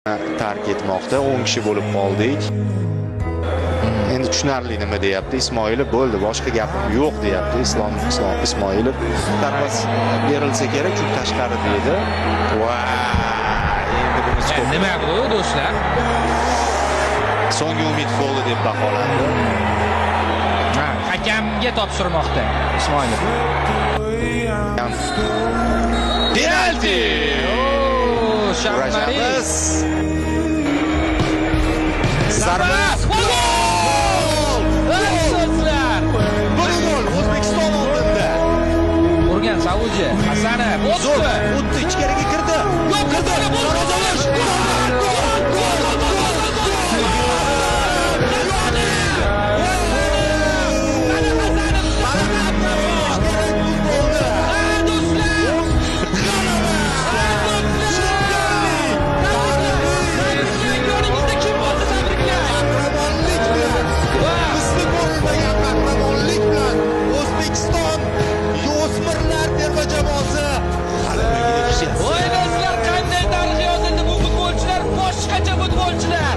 tark etmoqda. 10 kishi bo'lib qoldik. Endi tushunarli nima deyapti Ismoilov, bo'ldi, boshqa gapim yo'q deyapti Islom Ismoilov. Tarvas berilsa kerak, chunki tashqari deydi. Endi bunisi ko'p. Nima bu do'stlar? So'nggi umid bo'ldi deb baholandi. Hakamga topshirmoqda Ismoilov. Penalti! Shamariz. Zarba! Gol! Bir gol O'zbekiston oldinda. Urgan Saudiya Hasanov o'tdi. O'tdi, ichkariga kirdi. Yo'q, kirdi. Darvozalash. Voy do'stlar, qanday tarix yozildi bu futbolchilar, boshqacha futbolchilar.